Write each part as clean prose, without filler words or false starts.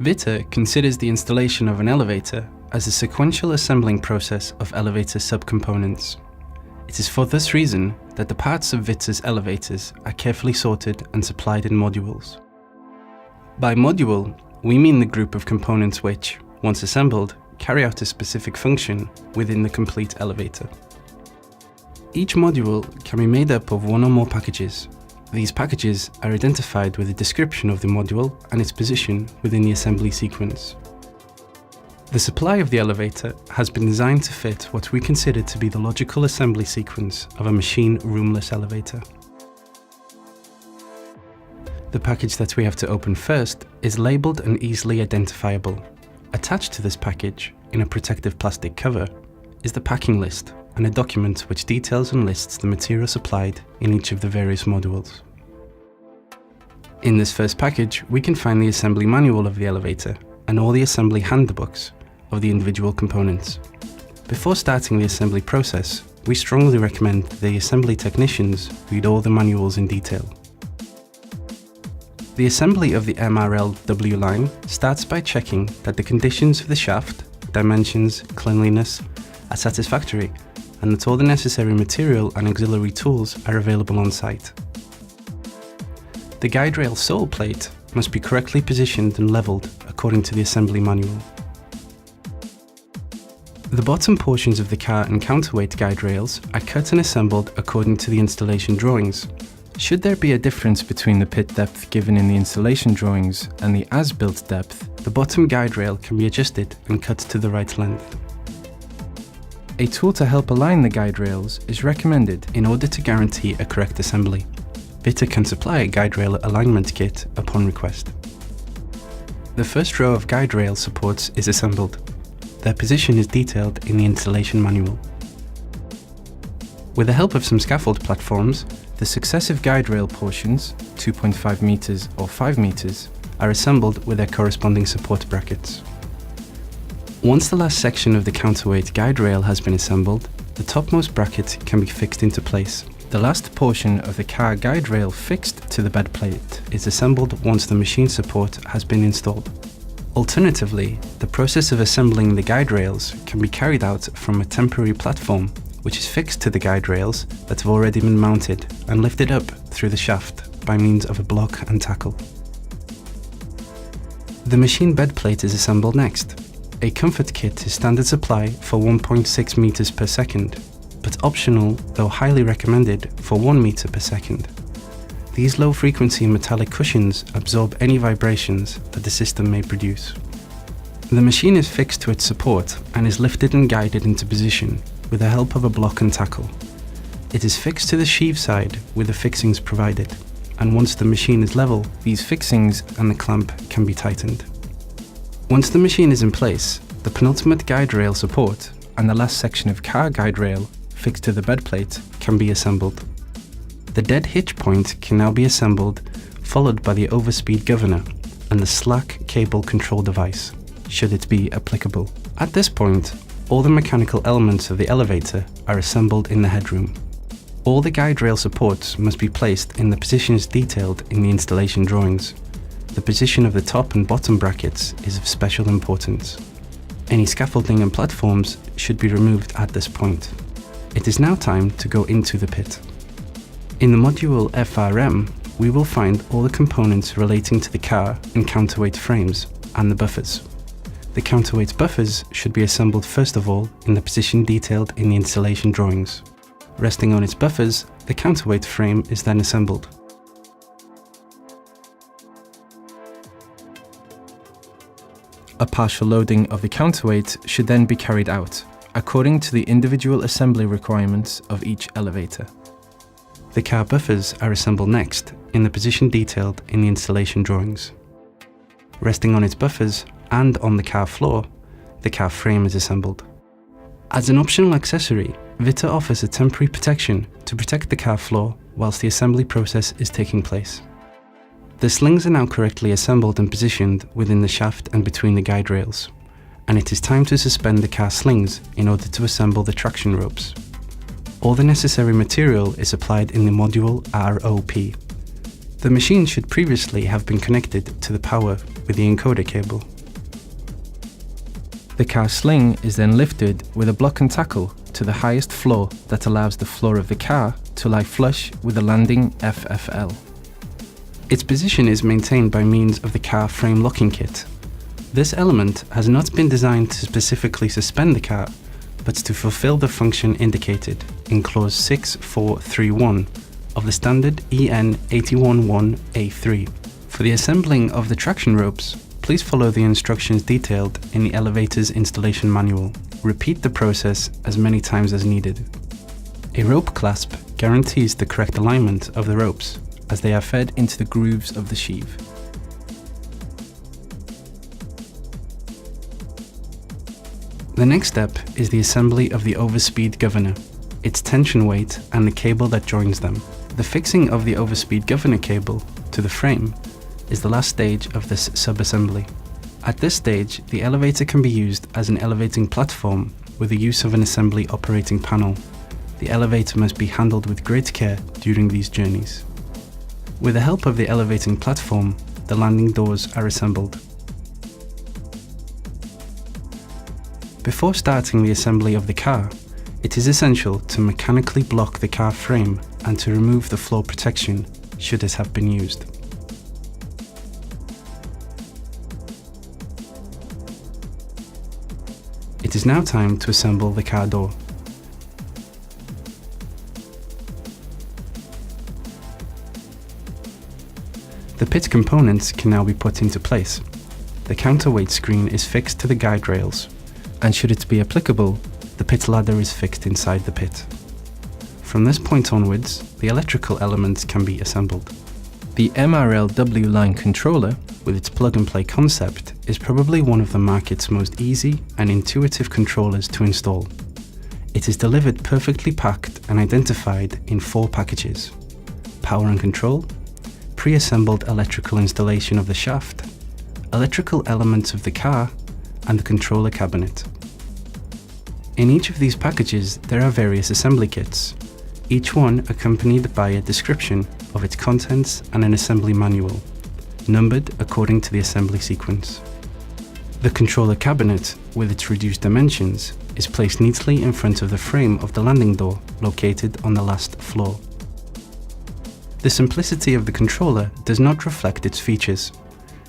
Vita considers the installation of an elevator as a sequential assembling process of elevator subcomponents. It is for this reason that the parts of Vita's elevators are carefully sorted and supplied in modules. By module, we mean the group of components which, once assembled, carry out a specific function within the complete elevator. Each module can be made up of one or more packages. These packages are identified with a description of the module and its position within the assembly sequence. The supply of the elevator has been designed to fit what we consider to be the logical assembly sequence of a machine roomless elevator. The package that we have to open first is labelled and easily identifiable. Attached to this package, in a protective plastic cover, is the packing list and a document which details and lists the material supplied in each of the various modules. In this first package, we can find the assembly manual of the elevator and all the assembly handbooks of the individual components. Before starting the assembly process, we strongly recommend that the assembly technicians read all the manuals in detail. The assembly of the MRLW line starts by checking that the conditions of the shaft, dimensions, cleanliness are satisfactory and that all the necessary material and auxiliary tools are available on site. The guide rail sole plate must be correctly positioned and levelled according to the assembly manual. The bottom portions of the car and counterweight guide rails are cut and assembled according to the installation drawings. Should there be a difference between the pit depth given in the installation drawings and the as-built depth, the bottom guide rail can be adjusted and cut to the right length. A tool to help align the guide rails is recommended in order to guarantee a correct assembly. Vita can supply a guide rail alignment kit upon request. The first row of guide rail supports is assembled. Their position is detailed in the installation manual. With the help of some scaffold platforms, the successive guide rail portions, 2.5 meters or 5 meters, are assembled with their corresponding support brackets. Once the last section of the counterweight guide rail has been assembled, the topmost bracket can be fixed into place. The last portion of the car guide rail fixed to the bed plate is assembled once the machine support has been installed. Alternatively, the process of assembling the guide rails can be carried out from a temporary platform which is fixed to the guide rails that have already been mounted and lifted up through the shaft by means of a block and tackle. The machine bed plate is assembled next. A comfort kit is standard supply for 1.6 meters per second, but optional, though highly recommended, for 1 meter per second. These low-frequency metallic cushions absorb any vibrations that the system may produce. The machine is fixed to its support and is lifted and guided into position with the help of a block and tackle. It is fixed to the sheave side with the fixings provided, and once the machine is level, these fixings and the clamp can be tightened. Once the machine is in place, the penultimate guide rail support and the last section of car guide rail fixed to the bed plate can be assembled. The dead hitch point can now be assembled, followed by the overspeed governor and the slack cable control device, should it be applicable. At this point, all the mechanical elements of the elevator are assembled in the headroom. All the guide rail supports must be placed in the positions detailed in the installation drawings. The position of the top and bottom brackets is of special importance. Any scaffolding and platforms should be removed at this point. It is now time to go into the pit. In the module FRM, we will find all the components relating to the car and counterweight frames and the buffers. The counterweight buffers should be assembled first of all in the position detailed in the installation drawings. Resting on its buffers, the counterweight frame is then assembled. A partial loading of the counterweight should then be carried out, according to the individual assembly requirements of each elevator. The car buffers are assembled next in the position detailed in the installation drawings. Resting on its buffers and on the car floor, the car frame is assembled. As an optional accessory, Vita offers a temporary protection to protect the car floor whilst the assembly process is taking place. The slings are now correctly assembled and positioned within the shaft and between the guide rails, and it is time to suspend the car slings in order to assemble the traction ropes. All the necessary material is applied in the module ROP. The machine should previously have been connected to the power with the encoder cable. The car sling is then lifted with a block and tackle to the highest floor that allows the floor of the car to lie flush with the landing FFL. Its position is maintained by means of the car frame locking kit. This element has not been designed to specifically suspend the car, but to fulfill the function indicated in clause 6431 of the standard EN 811A3. For the assembling of the traction ropes, please follow the instructions detailed in the elevator's installation manual. Repeat the process as many times as needed. A rope clasp guarantees the correct alignment of the ropes as they are fed into the grooves of the sheave. The next step is the assembly of the overspeed governor, its tension weight and the cable that joins them. The fixing of the overspeed governor cable to the frame is the last stage of this subassembly. At this stage, the elevator can be used as an elevating platform with the use of an assembly operating panel. The elevator must be handled with great care during these journeys. With the help of the elevating platform, the landing doors are assembled. Before starting the assembly of the car, it is essential to mechanically block the car frame and to remove the floor protection should it have been used. It is now time to assemble the car door. The pit components can now be put into place. The counterweight screen is fixed to the guide rails, and should it be applicable, the pit ladder is fixed inside the pit. From this point onwards, the electrical elements can be assembled. The MRLW line controller, with its plug-and-play concept, is probably one of the market's most easy and intuitive controllers to install. It is delivered perfectly packed and identified in 4 packages: power and control, pre-assembled electrical installation of the shaft, electrical elements of the car, and the controller cabinet. In each of these packages there are various assembly kits, each one accompanied by a description of its contents and an assembly manual, numbered according to the assembly sequence. The controller cabinet, with its reduced dimensions, is placed neatly in front of the frame of the landing door located on the last floor. The simplicity of the controller does not reflect its features.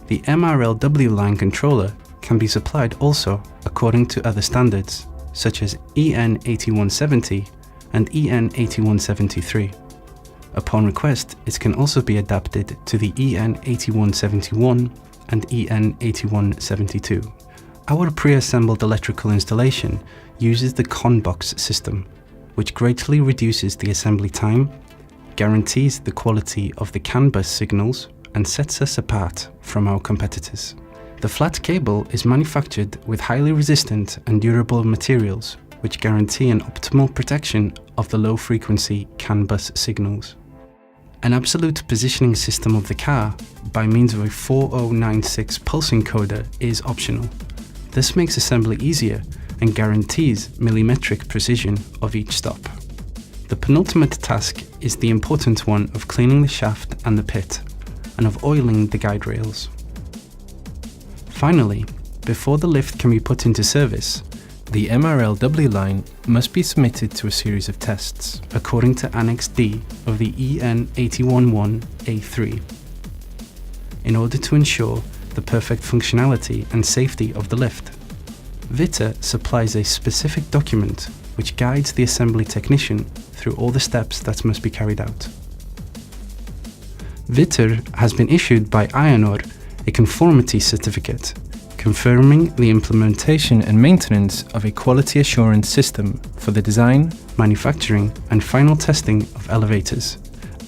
The MRLW line controller can be supplied also according to other standards, such as EN 8170 and EN 8173. Upon request, it can also be adapted to the EN 8171 and EN 8172. Our pre-assembled electrical installation uses the CON-box system, which greatly reduces the assembly time, guarantees the quality of the CAN bus signals, and sets us apart from our competitors. The flat cable is manufactured with highly resistant and durable materials, which guarantee an optimal protection of the low-frequency CAN bus signals. An absolute positioning system of the car by means of a 4096 pulse encoder is optional. This makes assembly easier and guarantees millimetric precision of each stop. The penultimate task is the important one of cleaning the shaft and the pit, and of oiling the guide rails. Finally, before the lift can be put into service, the MRLW line must be submitted to a series of tests, according to Annex D of the EN 811A3, in order to ensure the perfect functionality and safety of the lift. VITA supplies a specific document which guides the assembly technician through all the steps that must be carried out. VITA has been issued by IONOR a conformity certificate, confirming the implementation and maintenance of a quality assurance system for the design, manufacturing, and final testing of elevators,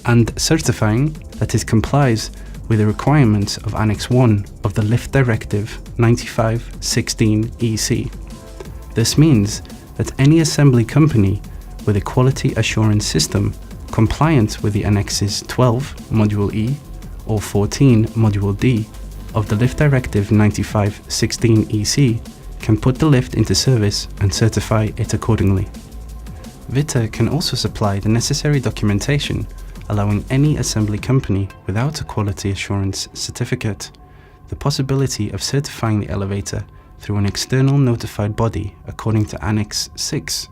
and certifying that it complies with the requirements of Annex 1 of the Lift Directive 95/16/EC. This means that any assembly company with a quality assurance system compliant with the Annexes 12 Module E or 14 Module D of the Lift Directive 95/16/EC can put the lift into service and certify it accordingly. VITA can also supply the necessary documentation, allowing any assembly company without a quality assurance certificate the possibility of certifying the elevator through an external notified body according to Annex 6